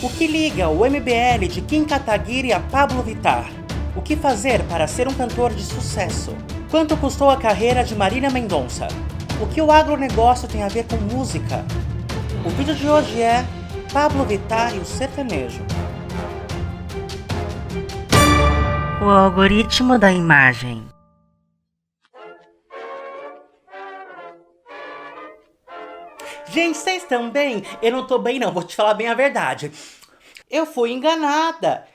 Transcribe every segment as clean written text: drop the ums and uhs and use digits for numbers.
O que liga o MBL de Kim Kataguiri a Pablo Vittar? O que fazer para ser um cantor de sucesso? Quanto custou a carreira de Marília Mendonça? O que o agronegócio tem a ver com música? O vídeo de hoje é Pablo Vittar e o sertanejo. O algoritmo da imagem. Gente, vocês estão bem? Eu não tô bem não, vou te falar bem a verdade. Eu fui enganada.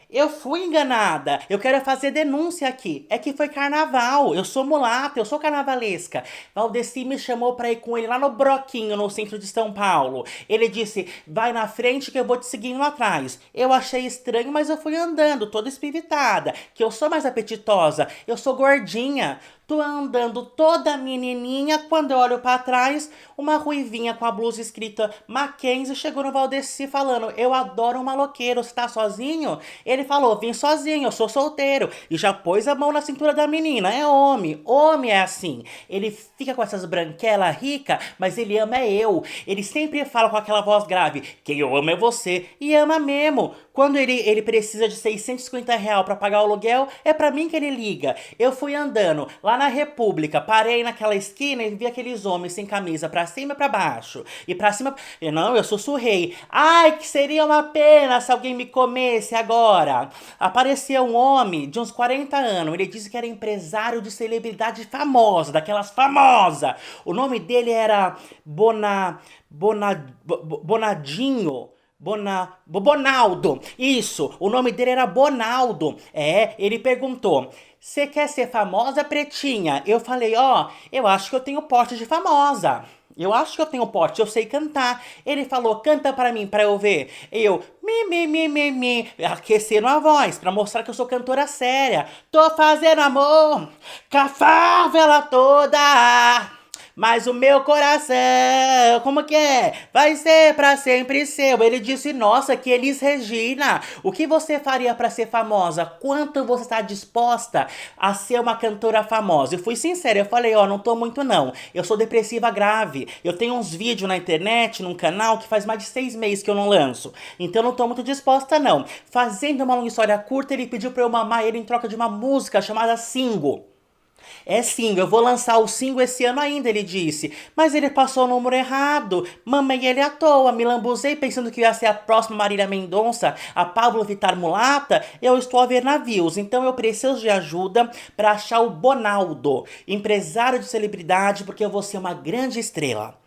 Eu quero fazer denúncia aqui. É que foi carnaval. Eu sou mulata, eu sou carnavalesca. Valdeci me chamou pra ir com ele lá no Broquinho, no centro de São Paulo. Ele disse, vai na frente que eu vou te seguindo atrás. Eu achei estranho, mas eu fui andando, toda espivitada. Que eu sou mais apetitosa, eu sou gordinha. Tô andando toda menininha, quando eu olho pra trás, uma ruivinha com a blusa escrita Mackenzie chegou no Valdeci falando, eu adoro um maloqueiro, você tá sozinho? Ele falou, vim sozinho, eu sou solteiro. E já pôs a mão na cintura da menina, é homem é assim. Ele fica com essas branquelas ricas, mas ele ama é eu. Ele sempre fala com aquela voz grave, quem eu amo é você, e ama mesmo. Quando ele precisa de R$650 pra pagar o aluguel, é pra mim que ele liga. Eu fui andando lá na República, parei naquela esquina e vi aqueles homens sem camisa pra cima e pra baixo. E pra cima... Não, eu sussurrei. Ai, que seria uma pena se alguém me comesse agora. Apareceu um homem de uns 40 anos. Ele disse que era empresário de celebridade famosa, daquelas famosas. O nome dele era Bonadinho. Bonaldo, isso, o nome dele era Bonaldo. Ele perguntou, você quer ser famosa, pretinha? Eu falei, eu acho que eu tenho porte de famosa. Eu acho que eu tenho porte, eu sei cantar. Ele falou, canta pra mim, pra eu ver. Eu, aquecendo a voz, pra mostrar que eu sou cantora séria. Tô fazendo amor com a favela toda. Mas o meu coração, como que é? Vai ser pra sempre seu. Ele disse, nossa, que Elis Regina. O que você faria pra ser famosa? Quanto você está disposta a ser uma cantora famosa? Eu fui sincera, eu falei, não tô muito não. Eu sou depressiva grave. Eu tenho uns vídeos na internet, num canal, que faz mais de 6 meses que eu não lanço. Então eu não tô muito disposta não. Fazendo uma longa história curta, ele pediu pra eu mamar ele em troca de uma música chamada Single. É sim, eu vou lançar o single esse ano ainda, ele disse. Mas ele passou o número errado. Mamei ele à toa, me lambuzei pensando que ia ser a próxima Marília Mendonça, a Pablo Vittar mulata. Eu estou a ver navios, então eu preciso de ajuda para achar o Bonaldo, empresário de celebridade, porque eu vou ser uma grande estrela.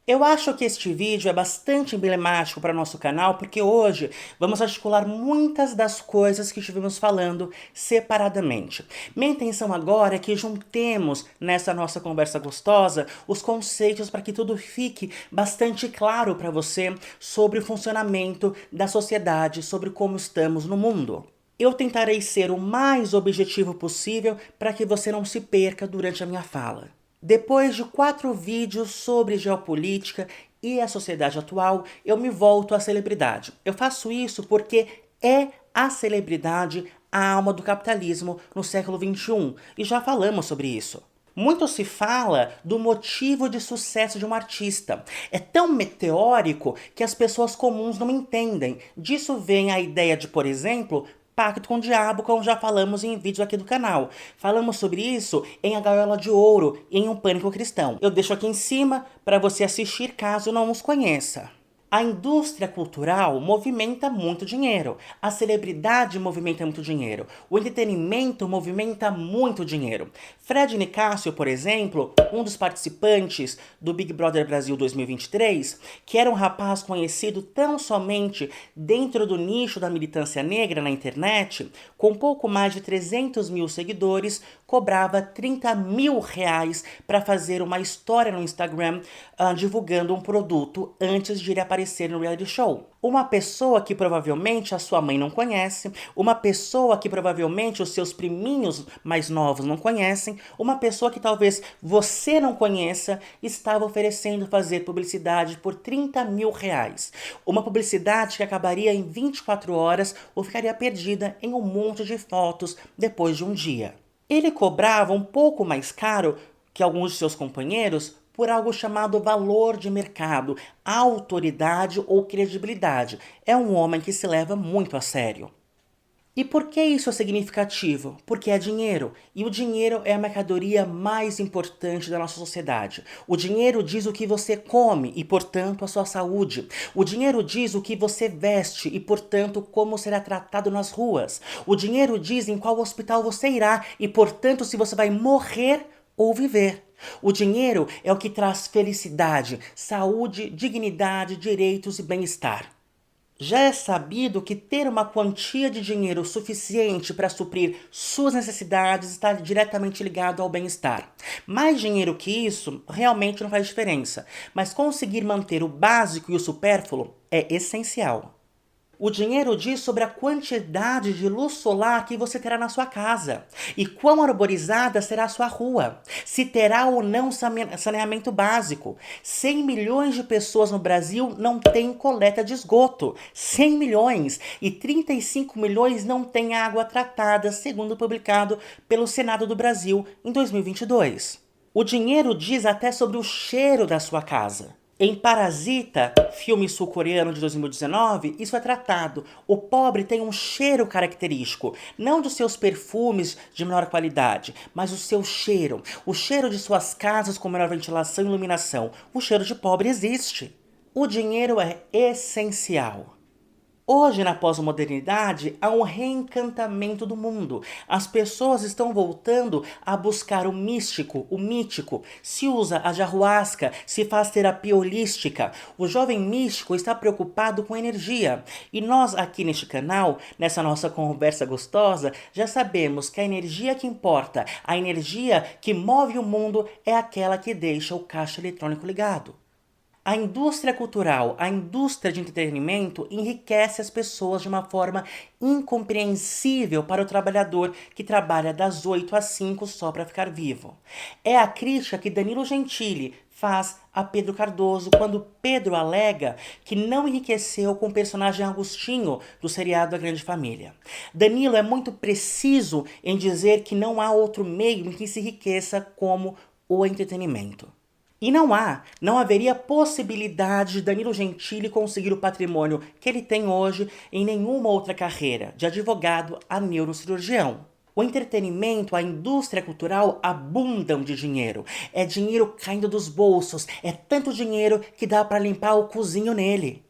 Eu acho que este vídeo é bastante emblemático para nosso canal, porque hoje vamos articular muitas das coisas que estivemos falando separadamente. Minha intenção agora é que juntemos nessa nossa conversa gostosa os conceitos para que tudo fique bastante claro para você sobre o funcionamento da sociedade, sobre como estamos no mundo. Eu tentarei ser o mais objetivo possível para que você não se perca durante a minha fala. Depois de 4 vídeos sobre geopolítica e a sociedade atual, eu me volto à celebridade. Eu faço isso porque é a celebridade a alma do capitalismo no século XXI, e já falamos sobre isso. Muito se fala do motivo de sucesso de um artista. É tão meteórico que as pessoas comuns não entendem. Disso vem a ideia de, por exemplo, pacto com o diabo, como já falamos em vídeos aqui do canal. Falamos sobre isso em A Gaiola de Ouro e em Um Pânico Cristão. Eu deixo aqui em cima para você assistir caso não nos conheça. A indústria cultural movimenta muito dinheiro. A celebridade movimenta muito dinheiro. O entretenimento movimenta muito dinheiro. Fred Nicásio, por exemplo, um dos participantes do Big Brother Brasil 2023, que era um rapaz conhecido tão somente dentro do nicho da militância negra na internet, com pouco mais de 300 mil seguidores, cobrava R$30 mil para fazer uma história no Instagram divulgando um produto antes de ele aparecer no reality show. Uma pessoa que provavelmente a sua mãe não conhece, uma pessoa que provavelmente os seus priminhos mais novos não conhecem, uma pessoa que talvez você não conheça, estava oferecendo fazer publicidade por R$30 mil. Uma publicidade que acabaria em 24 horas ou ficaria perdida em um monte de fotos depois de um dia. Ele cobrava um pouco mais caro que alguns de seus companheiros por algo chamado valor de mercado, autoridade ou credibilidade. É um homem que se leva muito a sério. E por que isso é significativo? Porque é dinheiro. E o dinheiro é a mercadoria mais importante da nossa sociedade. O dinheiro diz o que você come e, portanto, a sua saúde. O dinheiro diz o que você veste e, portanto, como será tratado nas ruas. O dinheiro diz em qual hospital você irá e, portanto, se você vai morrer ou viver. O dinheiro é o que traz felicidade, saúde, dignidade, direitos e bem-estar. Já é sabido que ter uma quantia de dinheiro suficiente para suprir suas necessidades está diretamente ligado ao bem-estar. Mais dinheiro que isso realmente não faz diferença, mas conseguir manter o básico e o supérfluo é essencial. O dinheiro diz sobre a quantidade de luz solar que você terá na sua casa e quão arborizada será a sua rua, se terá ou não saneamento básico. 100 milhões de pessoas no Brasil não têm coleta de esgoto, 100 milhões, e 35 milhões não têm água tratada, segundo publicado pelo Senado do Brasil em 2022. O dinheiro diz até sobre o cheiro da sua casa. Em Parasita, filme sul-coreano de 2019, isso é tratado. O pobre tem um cheiro característico, não dos seus perfumes de menor qualidade, mas o seu cheiro. O cheiro de suas casas com menor ventilação e iluminação. O cheiro de pobre existe. O dinheiro é essencial. Hoje, na pós-modernidade, há um reencantamento do mundo. As pessoas estão voltando a buscar o místico, o mítico. Se usa a ayahuasca, se faz terapia holística. O jovem místico está preocupado com energia. E nós aqui neste canal, nessa nossa conversa gostosa, já sabemos que a energia que importa, a energia que move o mundo é aquela que deixa o caixa eletrônico ligado. A indústria cultural, a indústria de entretenimento enriquece as pessoas de uma forma incompreensível para o trabalhador que trabalha das 8 às 5 só para ficar vivo. É a crítica que Danilo Gentili faz a Pedro Cardoso quando Pedro alega que não enriqueceu com o personagem Agostinho do seriado A Grande Família. Danilo é muito preciso em dizer que não há outro meio em que se enriqueça como o entretenimento. E não haveria possibilidade de Danilo Gentili conseguir o patrimônio que ele tem hoje em nenhuma outra carreira, de advogado a neurocirurgião. O entretenimento, a indústria cultural abundam de dinheiro. É dinheiro caindo dos bolsos, é tanto dinheiro que dá para limpar o cozinho nele.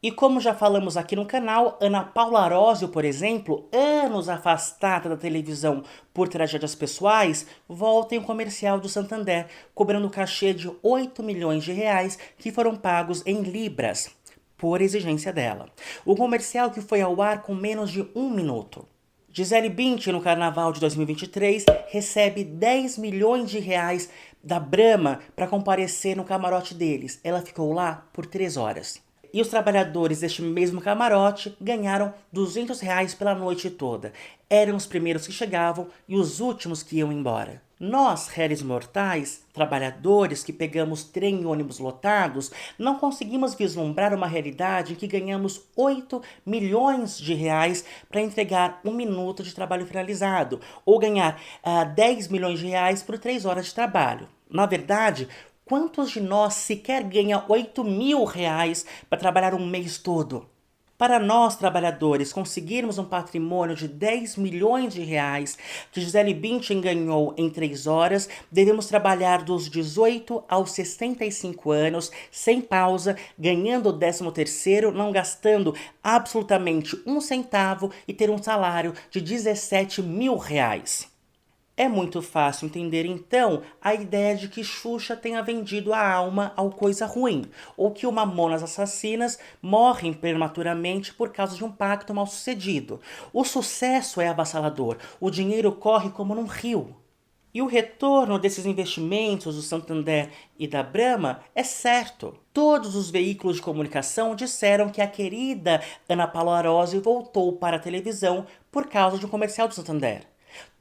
E como já falamos aqui no canal, Ana Paula Arósio, por exemplo, anos afastada da televisão por tragédias pessoais, volta em um comercial do Santander, cobrando cachê de 8 milhões de reais que foram pagos em libras, por exigência dela. O comercial que foi ao ar com menos de 1 minuto. Gisele Bündchen, no Carnaval de 2023, recebe 10 milhões de reais da Brahma para comparecer no camarote deles. Ela ficou lá por 3 horas. E os trabalhadores deste mesmo camarote ganharam 200 reais pela noite toda. Eram os primeiros que chegavam e os últimos que iam embora. Nós, réis mortais, trabalhadores que pegamos trem e ônibus lotados, não conseguimos vislumbrar uma realidade em que ganhamos 8 milhões de reais para entregar 1 minuto de trabalho finalizado, ou ganhar 10 milhões de reais por 3 horas de trabalho. Na verdade, quantos de nós sequer ganha 8 mil reais para trabalhar um mês todo? Para nós, trabalhadores, conseguirmos um patrimônio de 10 milhões de reais que Gisele Bündchen ganhou em 3 horas, devemos trabalhar dos 18 aos 65 anos, sem pausa, ganhando o 13º, não gastando absolutamente 1 centavo e ter um salário de 17 mil reais. É muito fácil entender, então, a ideia de que Xuxa tenha vendido a alma ao Coisa Ruim, ou que o Mamonas Assassinas morrem prematuramente por causa de um pacto mal sucedido. O sucesso é avassalador, o dinheiro corre como num rio. E o retorno desses investimentos do Santander e da Brahma é certo. Todos os veículos de comunicação disseram que a querida Ana Paula Arósio voltou para a televisão por causa de um comercial do Santander.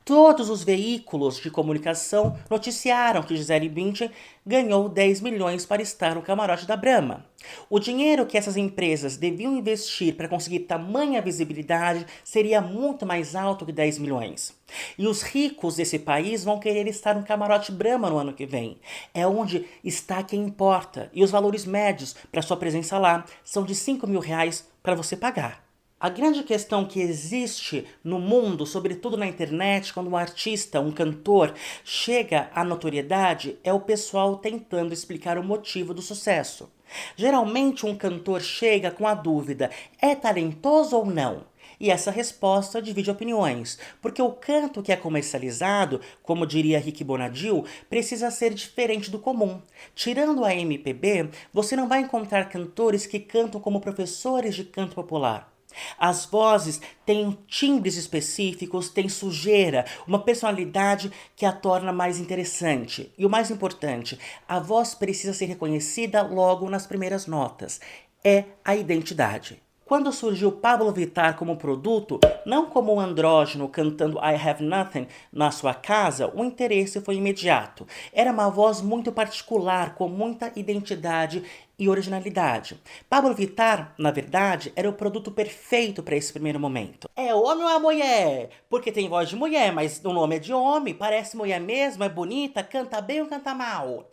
Todos os veículos de comunicação noticiaram que Gisele Bündchen ganhou 10 milhões para estar no camarote da Brahma. O dinheiro que essas empresas deviam investir para conseguir tamanha visibilidade seria muito mais alto que 10 milhões. E os ricos desse país vão querer estar no camarote Brahma no ano que vem. É onde está quem importa. E os valores médios para sua presença lá são de 5 mil reais para você pagar. A grande questão que existe no mundo, sobretudo na internet, quando um artista, um cantor, chega à notoriedade, é o pessoal tentando explicar o motivo do sucesso. Geralmente um cantor chega com a dúvida, é talentoso ou não? E essa resposta divide opiniões, porque o canto que é comercializado, como diria Rick Bonadil, precisa ser diferente do comum. Tirando a MPB, você não vai encontrar cantores que cantam como professores de canto popular. As vozes têm timbres específicos, têm sujeira, uma personalidade que a torna mais interessante. E o mais importante, a voz precisa ser reconhecida logo nas primeiras notas. É a identidade. Quando surgiu Pablo Vittar como produto, não como um andrógeno cantando I Have Nothing na sua casa, o interesse foi imediato. Era uma voz muito particular, com muita identidade e originalidade. Pablo Vittar, na verdade, era o produto perfeito para esse primeiro momento. É homem ou é mulher? Porque tem voz de mulher, mas o nome é de homem, parece mulher mesmo, é bonita, canta bem ou canta mal?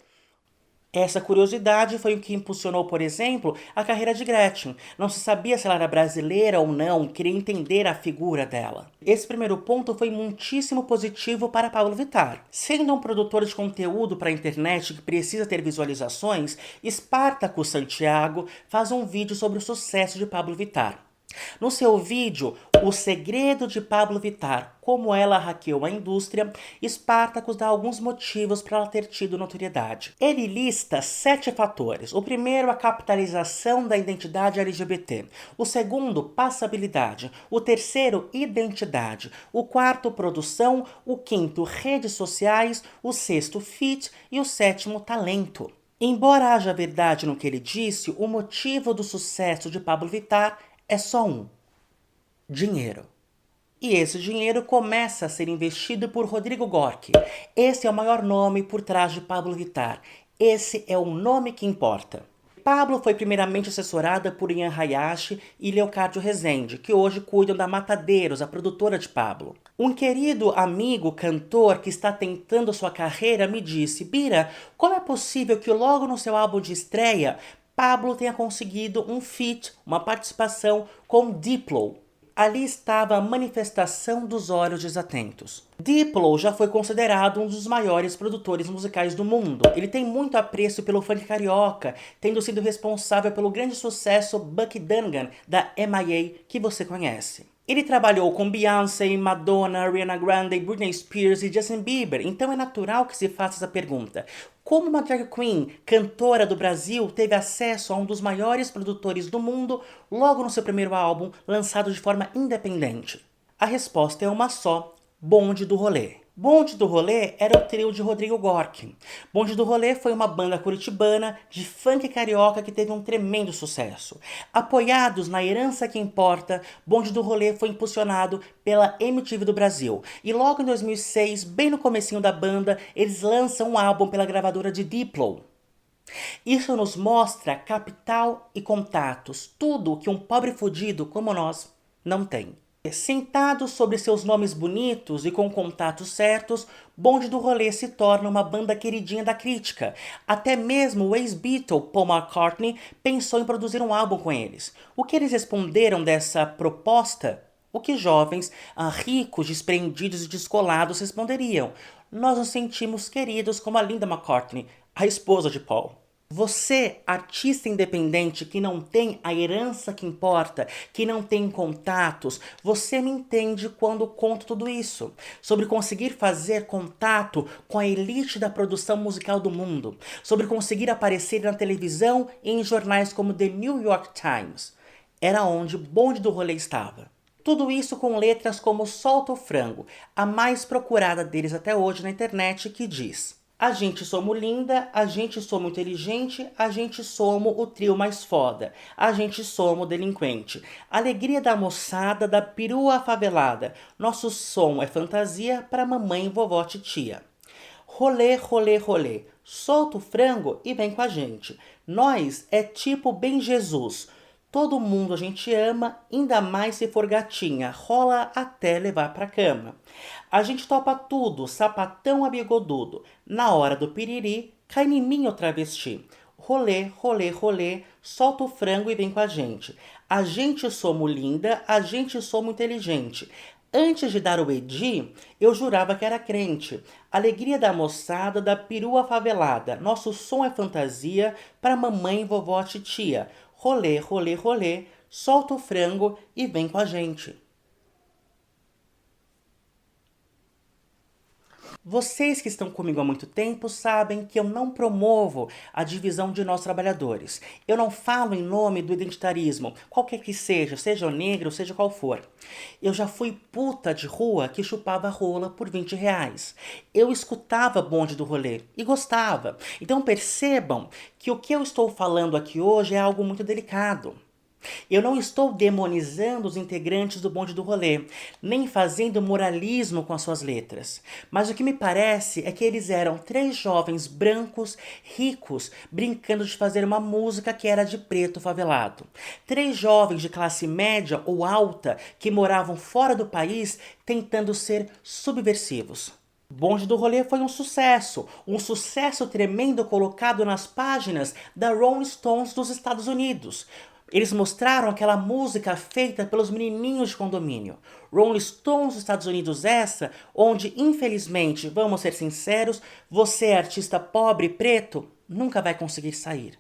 Essa curiosidade foi o que impulsionou, por exemplo, a carreira de Gretchen. Não se sabia se ela era brasileira ou não, queria entender a figura dela. Esse primeiro ponto foi muitíssimo positivo para Pablo Vittar. Sendo um produtor de conteúdo para a internet que precisa ter visualizações, Spartacus Santiago faz um vídeo sobre o sucesso de Pablo Vittar. No seu vídeo, O Segredo de Pablo Vittar, como ela hackeou a indústria, Spartacus dá alguns motivos para ela ter tido notoriedade. Ele lista 7 fatores. O primeiro, a capitalização da identidade LGBT. O segundo, passabilidade. O terceiro, identidade. O quarto, produção. O quinto, redes sociais. O sexto, fit. E o sétimo, talento. Embora haja verdade no que ele disse, o motivo do sucesso de Pablo Vittar é só um: dinheiro. E esse dinheiro começa a ser investido por Rodrigo Gorky. Esse é o maior nome por trás de Pablo Vittar. Esse é o nome que importa. Pablo foi primeiramente assessorada por Ian Hayashi e Leocádio Rezende, que hoje cuidam da Matadeiros, a produtora de Pablo. Um querido amigo cantor que está tentando sua carreira me disse: Bira, como é possível que logo no seu álbum de estreia Pablo tenha conseguido um feat, uma participação com Diplo? Ali estava a manifestação dos olhos desatentos. Diplo já foi considerado um dos maiores produtores musicais do mundo. Ele tem muito apreço pelo funk carioca, tendo sido responsável pelo grande sucesso Buck Dungan, da M.I.A., que você conhece. Ele trabalhou com Beyoncé, Madonna, Ariana Grande, Britney Spears e Justin Bieber, então é natural que se faça essa pergunta. Como uma drag queen, cantora do Brasil, teve acesso a um dos maiores produtores do mundo logo no seu primeiro álbum, lançado de forma independente? A resposta é uma só: Bonde do Rolê. Bonde do Rolê era o trio de Rodrigo Gorky. Bonde do Rolê foi uma banda curitibana de funk carioca que teve um tremendo sucesso. Apoiados na herança que importa, Bonde do Rolê foi impulsionado pela MTV do Brasil. E logo em 2006, bem no comecinho da banda, eles lançam um álbum pela gravadora de Diplo. Isso nos mostra capital e contatos, tudo que um pobre fudido como nós não tem. Sentados sobre seus nomes bonitos e com contatos certos, Bonde do Rolê se torna uma banda queridinha da crítica. Até mesmo o ex-Beatle Paul McCartney pensou em produzir um álbum com eles. O que eles responderam dessa proposta? O que jovens, ricos, desprendidos e descolados responderiam: nós nos sentimos queridos como a Linda McCartney, a esposa de Paul. Você, artista independente que não tem a herança que importa, que não tem contatos, você me entende quando conto tudo isso. Sobre conseguir fazer contato com a elite da produção musical do mundo. Sobre conseguir aparecer na televisão e em jornais como The New York Times. Era onde o Bonde do Rolê estava. Tudo isso com letras como Solta o Frango, a mais procurada deles até hoje na internet, que diz: A gente somos linda, a gente somos inteligente, a gente somos o trio mais foda. A gente somos delinquente. Alegria da moçada, da perua favelada. Nosso som é fantasia pra mamãe, vovó, titia. Rolê, rolê, rolê. Solta o frango e vem com a gente. Nós é tipo bem Jesus. Todo mundo a gente ama, ainda mais se for gatinha. Rola até levar pra cama. A gente topa tudo, sapatão a bigodudo. Na hora do piriri, cai em mim o travesti. Rolê, rolê, rolê, solta o frango e vem com a gente. A gente somos linda, a gente somos inteligente. Antes de dar o edi, eu jurava que era crente. Alegria da moçada, da perua favelada. Nosso som é fantasia pra mamãe, vovó, titia. Rolê, rolê, rolê, solta o frango e vem com a gente. Vocês que estão comigo há muito tempo sabem que eu não promovo a divisão de nós trabalhadores. Eu não falo em nome do identitarismo, qualquer que seja negro, seja qual for. Eu já fui puta de rua que chupava rola por 20 reais. Eu escutava bonde do rolê e gostava. Então percebam que o que eu estou falando aqui hoje é algo muito delicado. Eu não estou demonizando os integrantes do bonde do rolê, nem fazendo moralismo com as suas letras. Mas o que me parece é que eles eram 3 jovens brancos, ricos, brincando de fazer uma música que era de preto favelado. 3 jovens de classe média ou alta que moravam fora do país tentando ser subversivos. Bonde do Rolê foi um sucesso tremendo colocado nas páginas da Rolling Stones dos Estados Unidos. Eles mostraram aquela música feita pelos menininhos de condomínio. Rolling Stones dos Estados Unidos essa, onde infelizmente, vamos ser sinceros, você é artista pobre e preto, nunca vai conseguir sair.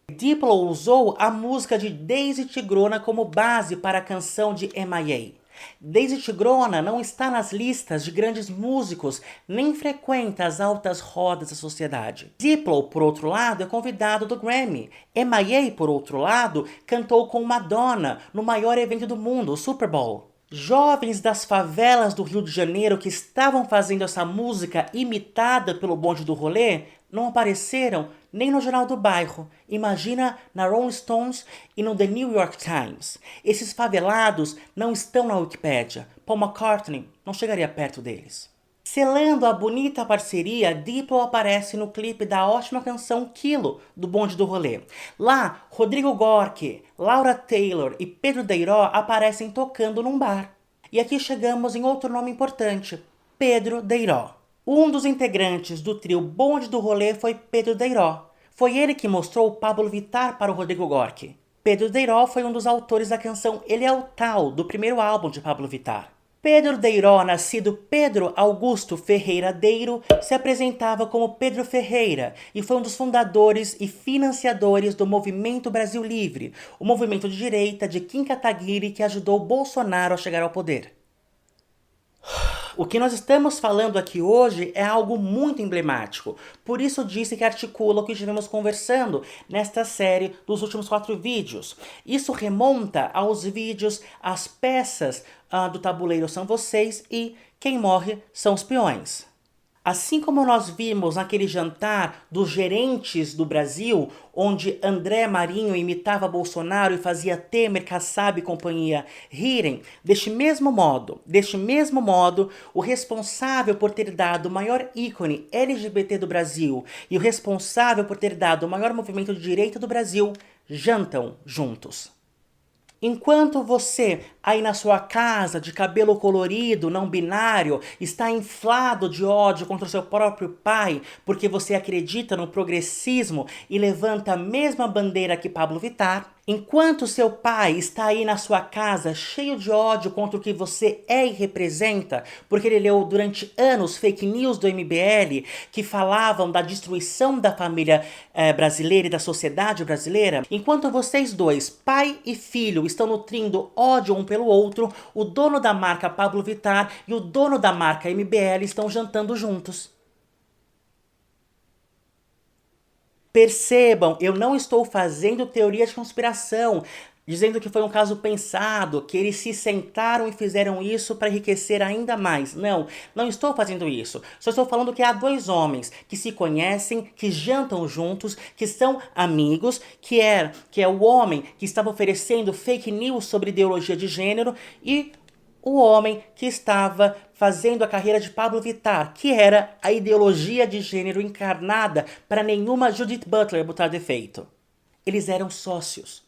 Diplo usou a música de Daisy Tigrona como base para a canção de M.I.A. Daisy Tigrona não está nas listas de grandes músicos, nem frequenta as altas rodas da sociedade. Diplo, por outro lado, é convidado do Grammy. M.I.A., por outro lado, cantou com Madonna no maior evento do mundo, o Super Bowl. Jovens das favelas do Rio de Janeiro que estavam fazendo essa música imitada pelo bonde do rolê não apareceram nem no Jornal do Bairro. Imagina na Rolling Stones e no The New York Times. Esses favelados não estão na Wikipédia. Paul McCartney não chegaria perto deles. Selando a bonita parceria, Diplo aparece no clipe da ótima canção Quilo, do bonde do rolê. Lá, Rodrigo Gorque, Laura Taylor e Pedro Deiró aparecem tocando num bar. E aqui chegamos em outro nome importante, Pedro Deiró. Um dos integrantes do trio Bonde do Rolê foi Pedro Deiró. Foi ele que mostrou o Pablo Vittar para o Rodrigo Gorque. Pedro Deiró foi um dos autores da canção Ele é o Tal, do primeiro álbum de Pablo Vittar. Pedro Deiró, nascido Pedro Augusto Ferreira Deiro, se apresentava como Pedro Ferreira e foi um dos fundadores e financiadores do Movimento Brasil Livre, o movimento de direita de Kim Kataguiri que ajudou Bolsonaro a chegar ao poder. O que nós estamos falando aqui hoje é algo muito emblemático. Por isso disse que articula o que estivemos conversando nesta série dos últimos 4 vídeos. Isso remonta aos vídeos, às peças do Tabuleiro São Vocês e Quem Morre São os Peões. Assim como nós vimos naquele jantar dos gerentes do Brasil, onde André Marinho imitava Bolsonaro e fazia Temer, Kassab e companhia rirem, deste mesmo modo, o responsável por ter dado o maior ícone LGBT do Brasil e o responsável por ter dado o maior movimento de direita do Brasil jantam juntos. Enquanto você, aí na sua casa, de cabelo colorido, não binário, está inflado de ódio contra o seu próprio pai, porque você acredita no progressismo e levanta a mesma bandeira que Pablo Vittar, enquanto seu pai está aí na sua casa cheio de ódio contra o que você é e representa, porque ele leu durante anos fake news do MBL que falavam da destruição da família brasileira e da sociedade brasileira, enquanto vocês dois, pai e filho, estão nutrindo ódio um pelo outro, o dono da marca Pablo Vittar e o dono da marca MBL estão jantando juntos. Percebam, eu não estou fazendo teoria de conspiração. dizendo que foi um caso pensado, que eles se sentaram e fizeram isso para enriquecer ainda mais. Não, não estou fazendo isso. Só estou falando que há dois homens que se conhecem, que jantam juntos, que são amigos, que é o homem que estava oferecendo fake news sobre ideologia de gênero e o homem que estava fazendo a carreira de Pablo Vittar, que era a ideologia de gênero encarnada para nenhuma Judith Butler botar defeito. Eles eram sócios.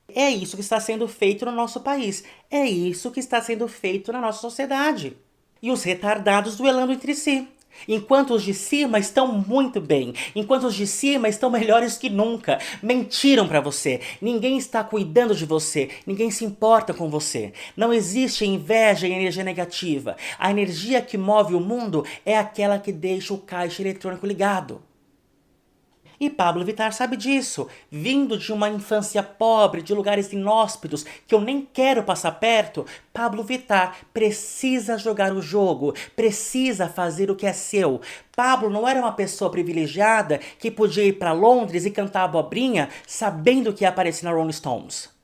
É isso que está sendo feito no nosso país. É isso que está sendo feito na nossa sociedade. E os retardados duelando entre si. Enquanto os de cima estão muito bem. Enquanto os de cima estão melhores que nunca. Mentiram pra você. Ninguém está cuidando de você. Ninguém se importa com você. Não existe inveja e energia negativa. A energia que move o mundo é aquela que deixa o caixa eletrônico ligado. E Pablo Vittar sabe disso, vindo de uma infância pobre, de lugares inóspitos, que eu nem quero passar perto. Pablo Vittar precisa jogar o jogo, precisa fazer o que é seu. Pablo não era uma pessoa privilegiada que podia ir para Londres e cantar abobrinha sabendo que ia aparecer na Rolling Stones.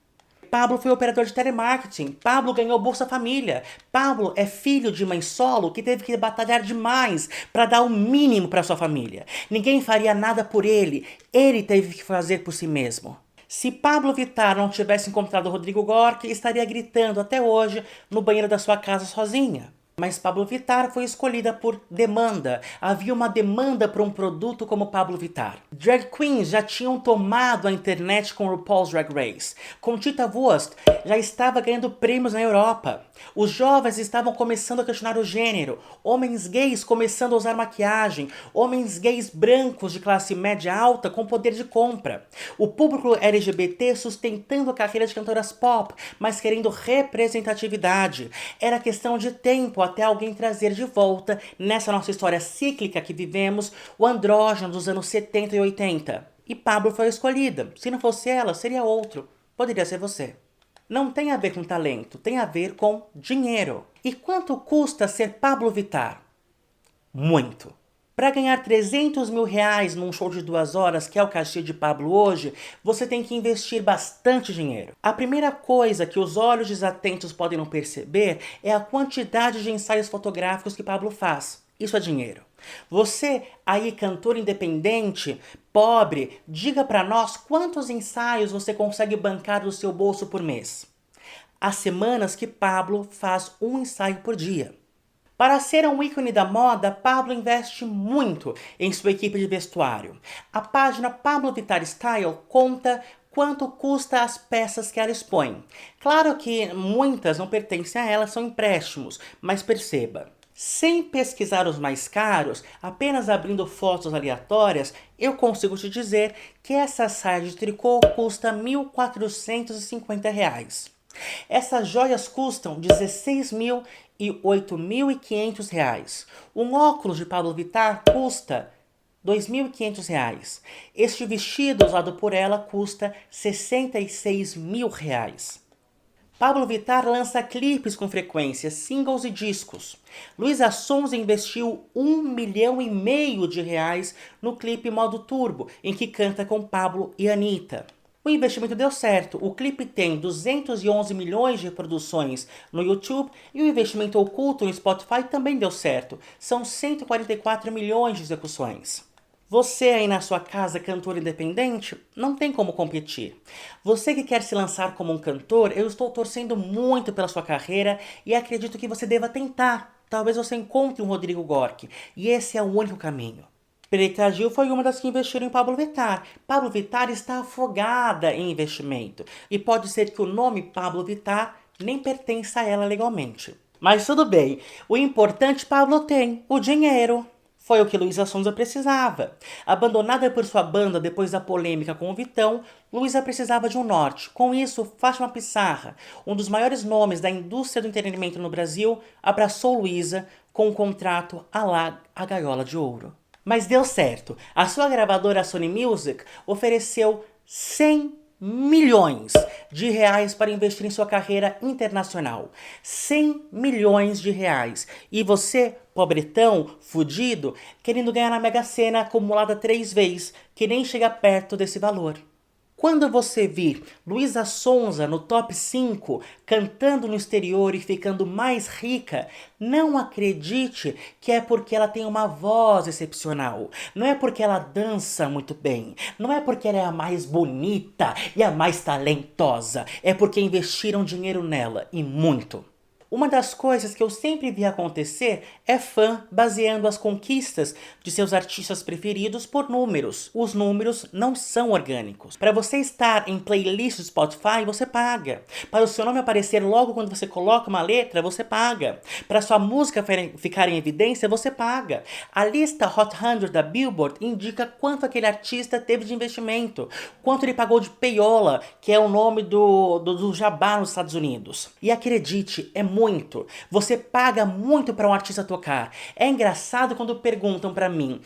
Pablo foi operador de telemarketing. Pablo ganhou Bolsa Família. Pablo é filho de mãe solo que teve que batalhar demais para dar o mínimo para sua família. Ninguém faria nada por ele. Ele teve que fazer por si mesmo. Se Pablo Vittar não tivesse encontrado Rodrigo Gork, estaria gritando até hoje no banheiro da sua casa sozinha. Mas Pablo Vittar foi escolhida por demanda. Havia uma demanda por um produto como Pablo Vittar. Drag queens já tinham tomado a internet com RuPaul's Drag Race. Conchita Wurst já estava ganhando prêmios na Europa. Os jovens estavam começando a questionar o gênero. Homens gays começando a usar maquiagem. Homens gays brancos de classe média alta com poder de compra. O público LGBT sustentando a carreira de cantoras pop, mas querendo representatividade. Era questão de tempo até alguém trazer de volta, nessa nossa história cíclica que vivemos, o andrógeno dos anos 70 e 80. E Pablo foi a escolhida. Se não fosse ela, seria outro. Poderia ser você. Não tem a ver com talento, tem a ver com dinheiro. E quanto custa ser Pablo Vittar? Muito. Para ganhar 300 mil reais num show de 2 horas, que é o cachê de Pablo hoje, você tem que investir bastante dinheiro. A primeira coisa que os olhos desatentos podem não perceber é a quantidade de ensaios fotográficos que Pablo faz. Isso é dinheiro. Você, aí cantor independente, pobre, diga para nós quantos ensaios você consegue bancar do seu bolso por mês. Há semanas que Pablo faz um ensaio por dia. Para ser um ícone da moda, Pablo investe muito em sua equipe de vestuário. A página Pablo Vittar Style conta quanto custa as peças que ela expõe. Claro que muitas não pertencem a ela, são empréstimos, mas perceba. Sem pesquisar os mais caros, apenas abrindo fotos aleatórias, eu consigo te dizer que essa saia de tricô custa R$ 1.450. Essas joias custam R$ 16.000 e R$ 8.500. Um óculos de Pablo Vittar custa R$ 2.500. Este vestido usado por ela custa R$ 66.000. Pablo Vittar lança clipes com frequência, singles e discos. Luísa Sonza investiu R$ 1,5 milhão no clipe Modo Turbo, em que canta com Pablo e Anitta. O investimento deu certo. O clipe tem 211 milhões de reproduções no YouTube e o investimento oculto no Spotify também deu certo. São 144 milhões de execuções. Você aí na sua casa, cantor independente, não tem como competir. Você que quer se lançar como um cantor, eu estou torcendo muito pela sua carreira e acredito que você deva tentar. Talvez você encontre um Rodrigo Gork e esse é o único caminho. Preta Gil foi uma das que investiram em Pablo Vittar. Pablo Vittar está afogada em investimento. E pode ser que o nome Pablo Vittar nem pertença a ela legalmente. Mas tudo bem. O importante Pablo tem, o dinheiro. Foi o que Luísa Sonza precisava. Abandonada por sua banda depois da polêmica com o Vitão, Luísa precisava de um norte. Com isso, Fátima Pissarra, um dos maiores nomes da indústria do entretenimento no Brasil, abraçou Luísa com um contrato à la A Gaiola de Ouro. Mas deu certo. A sua gravadora Sony Music ofereceu 100 milhões de reais para investir em sua carreira internacional. 100 milhões de reais. E você, pobretão, fudido, querendo ganhar na Mega Sena acumulada 3 vezes, que nem chega perto desse valor. Quando você vir Luísa Sonza no top 5, cantando no exterior e ficando mais rica, não acredite que é porque ela tem uma voz excepcional. Não é porque ela dança muito bem. Não é porque ela é a mais bonita e a mais talentosa. É porque investiram dinheiro nela, e muito. Uma das coisas que eu sempre vi acontecer é fã baseando as conquistas de seus artistas preferidos por números. Os números não são orgânicos. Para você estar em playlist do Spotify, você paga. Para o seu nome aparecer logo quando você coloca uma letra, você paga. Para sua música ficar em evidência, você paga. A lista Hot 100 da Billboard indica quanto aquele artista teve de investimento, quanto ele pagou de payola, que é o nome do jabá nos Estados Unidos. E acredite, é muito. Você paga muito para um artista tocar. É engraçado quando perguntam para mim,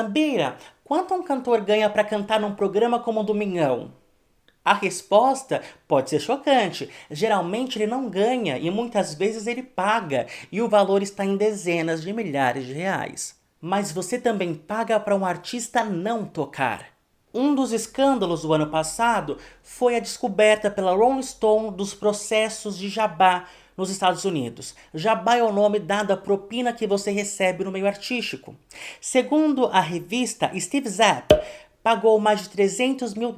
Bira, quanto um cantor ganha para cantar num programa como o Domingão? A resposta pode ser chocante. Geralmente ele não ganha e muitas vezes ele paga. E o valor está em dezenas de milhares de reais. Mas você também paga para um artista não tocar. Um dos escândalos do ano passado foi a descoberta pela Rolling Stone dos processos de jabá nos Estados Unidos. Jabá é o nome dado à propina que você recebe no meio artístico. Segundo a revista, Steve Zapp pagou mais de $300 mil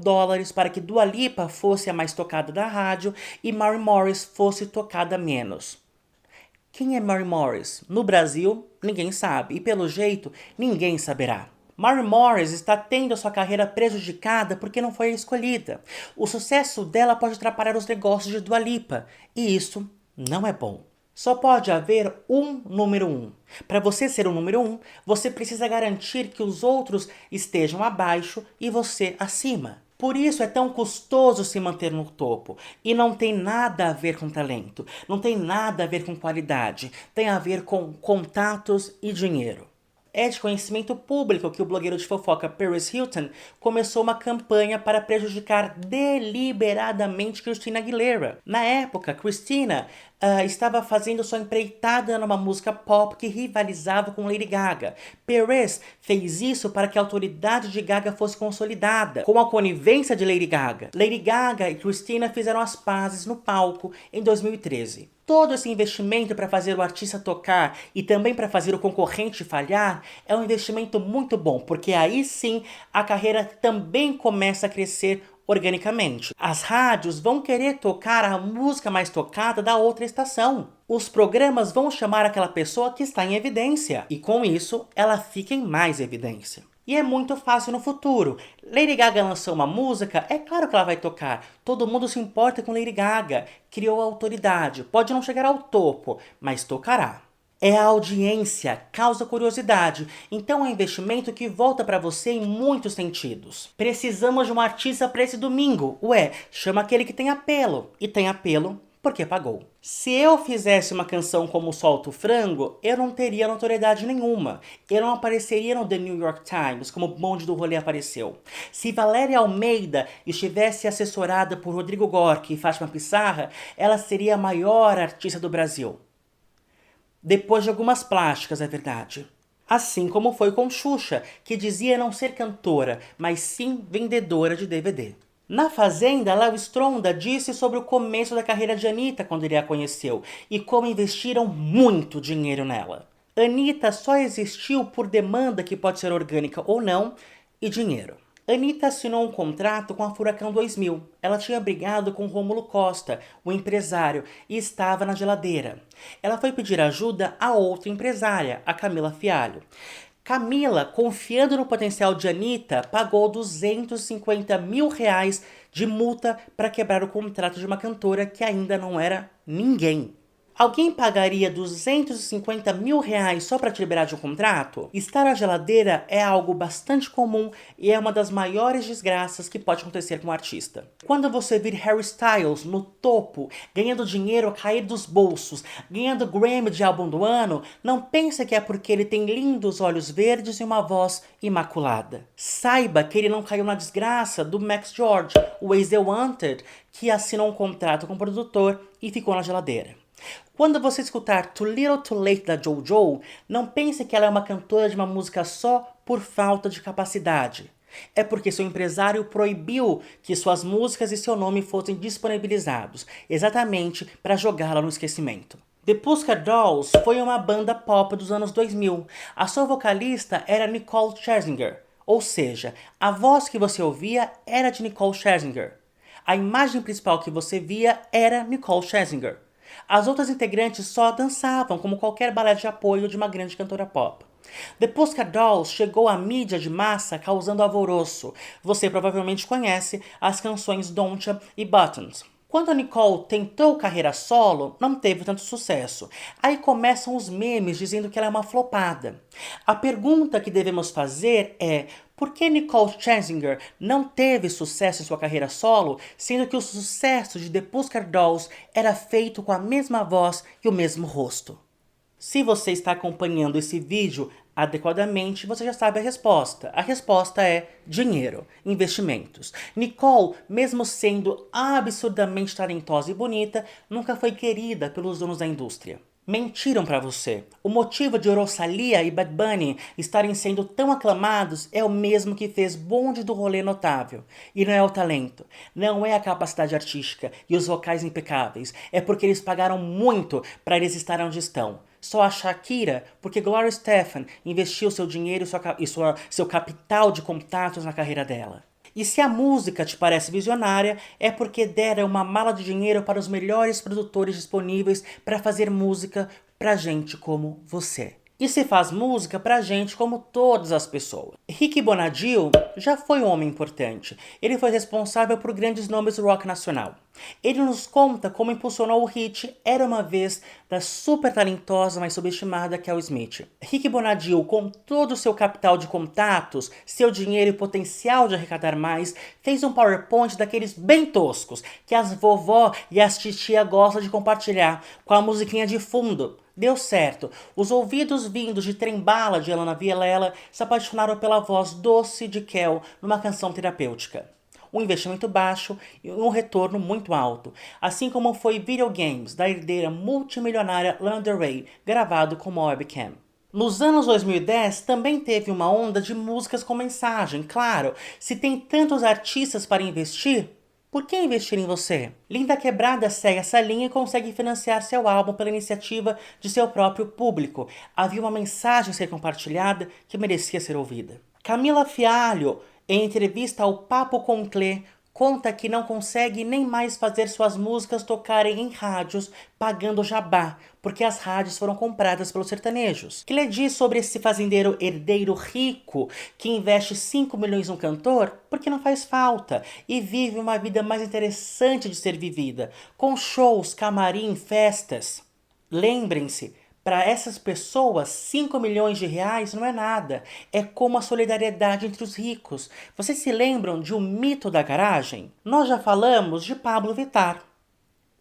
para que Dua Lipa fosse a mais tocada da rádio e Mary Morris fosse tocada menos. Quem é Mary Morris? No Brasil, ninguém sabe e pelo jeito, ninguém saberá. Mary Morris está tendo a sua carreira prejudicada porque não foi a escolhida. O sucesso dela pode atrapalhar os negócios de Dua Lipa, e isso não é bom. Só pode haver um número 1. Para você ser o número 1, você precisa garantir que os outros estejam abaixo e você acima. Por isso é tão custoso se manter no topo. E não tem nada a ver com talento, não tem nada a ver com qualidade, tem a ver com contatos e dinheiro. É de conhecimento público que o blogueiro de fofoca Paris Hilton começou uma campanha para prejudicar deliberadamente Christina Aguilera. Na época, Christina estava fazendo sua empreitada numa música pop que rivalizava com Lady Gaga. Paris fez isso para que a autoridade de Gaga fosse consolidada, com a conivência de Lady Gaga. Lady Gaga e Christina fizeram as pazes no palco em 2013. Todo esse investimento para fazer o artista tocar e também para fazer o concorrente falhar é um investimento muito bom, porque aí sim a carreira também começa a crescer organicamente. As rádios vão querer tocar a música mais tocada da outra estação. Os programas vão chamar aquela pessoa que está em evidência e com isso ela fica em mais evidência. E é muito fácil no futuro. Lady Gaga lançou uma música, é claro que ela vai tocar. Todo mundo se importa com Lady Gaga. Criou a autoridade. Pode não chegar ao topo, mas tocará. É a audiência, causa curiosidade. Então é um investimento que volta para você em muitos sentidos. Precisamos de um artista para esse domingo. Ué, chama aquele que tem apelo. E tem apelo porque pagou. Se eu fizesse uma canção como Solta o Frango, eu não teria notoriedade nenhuma. Eu não apareceria no The New York Times, como o bonde do rolê apareceu. Se Valéria Almeida estivesse assessorada por Rodrigo Gorky e Fátima Pissarra, ela seria a maior artista do Brasil. Depois de algumas plásticas, é verdade. Assim como foi com Xuxa, que dizia não ser cantora, mas sim vendedora de DVD. Na Fazenda, Léo Stronda disse sobre o começo da carreira de Anitta quando ele a conheceu e como investiram muito dinheiro nela. Anitta só existiu por demanda que pode ser orgânica ou não e dinheiro. Anitta assinou um contrato com a Furacão 2000. Ela tinha brigado com Rômulo Costa, o empresário, e estava na geladeira. Ela foi pedir ajuda a outra empresária, a Camila Fialho. Camila, confiando no potencial de Anitta, pagou R$250 mil de multa para quebrar o contrato de uma cantora que ainda não era ninguém. Alguém pagaria R$250 mil só para te liberar de um contrato? Estar na geladeira é algo bastante comum e é uma das maiores desgraças que pode acontecer com um artista. Quando você vir Harry Styles no topo, ganhando dinheiro a cair dos bolsos, ganhando Grammy de álbum do ano, não pense que é porque ele tem lindos olhos verdes e uma voz imaculada. Saiba que ele não caiu na desgraça do Max George, o ex-The Wanted, que assinou um contrato com o produtor e ficou na geladeira. Quando você escutar Too Little Too Late da JoJo, não pense que ela é uma cantora de uma música só por falta de capacidade. É porque seu empresário proibiu que suas músicas e seu nome fossem disponibilizados, exatamente para jogá-la no esquecimento. The Pussycat Dolls foi uma banda pop dos anos 2000. A sua vocalista era Nicole Scherzinger, ou seja, a voz que você ouvia era de Nicole Scherzinger. A imagem principal que você via era Nicole Scherzinger. As outras integrantes só dançavam como qualquer balé de apoio de uma grande cantora pop. The Pussycat Dolls chegou à mídia de massa causando alvoroço. Você provavelmente conhece as canções Don't Ya e Buttons. Quando a Nicole tentou carreira solo, não teve tanto sucesso. Aí começam os memes dizendo que ela é uma flopada. A pergunta que devemos fazer é: por que Nicole Scherzinger não teve sucesso em sua carreira solo, sendo que o sucesso de The Pussycat Dolls era feito com a mesma voz e o mesmo rosto? Se você está acompanhando esse vídeo adequadamente, você já sabe a resposta. A resposta é dinheiro, investimentos. Nicole, mesmo sendo absurdamente talentosa e bonita, nunca foi querida pelos donos da indústria. Mentiram pra você. O motivo de Rosalía e Bad Bunny estarem sendo tão aclamados é o mesmo que fez Bonde do Rolê notável. E não é o talento, não é a capacidade artística e os vocais impecáveis. É porque eles pagaram muito para eles estarem onde estão. Só a Shakira, porque Gloria Estefan investiu seu dinheiro e seu capital de contatos na carreira dela. E se a música te parece visionária, é porque deram uma mala de dinheiro para os melhores produtores disponíveis para fazer música pra gente como você. E se faz música pra gente como todas as pessoas. Ricky Bonadio já foi um homem importante. Ele foi responsável por grandes nomes do rock nacional. Ele nos conta como impulsionou o hit Era Uma Vez, da super talentosa, mas subestimada Kel Smith. Ricky Bonadio, com todo o seu capital de contatos, seu dinheiro e potencial de arrecadar mais, fez um PowerPoint daqueles bem toscos, que as vovó e as titia gostam de compartilhar, com a musiquinha de fundo. Deu certo. Os ouvidos vindos de Trem-Bala de Elana Vilela se apaixonaram pela voz doce de Kel numa canção terapêutica. Um investimento baixo e um retorno muito alto, assim como foi Videogames, da herdeira multimilionária Lana Del Rey, gravado com uma webcam. Nos anos 2010 também teve uma onda de músicas com mensagem, claro. Se tem tantos artistas para investir, por que investir em você? Linda Quebrada segue essa linha e consegue financiar seu álbum pela iniciativa de seu próprio público. Havia uma mensagem a ser compartilhada que merecia ser ouvida. Camila Fialho, em entrevista ao Papo com Clê, conta que não consegue nem mais fazer suas músicas tocarem em rádios pagando jabá, porque as rádios foram compradas pelos sertanejos. Que lhe diz sobre esse fazendeiro herdeiro rico que investe 5 milhões num cantor porque não faz falta e vive uma vida mais interessante de ser vivida, com shows, camarim, festas. Lembrem-se, para essas pessoas, 5 milhões de reais não é nada. É como a solidariedade entre os ricos. Vocês se lembram de O Mito da Garagem? Nós já falamos de Pablo Vittar.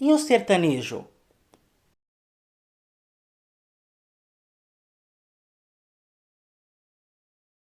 E o sertanejo?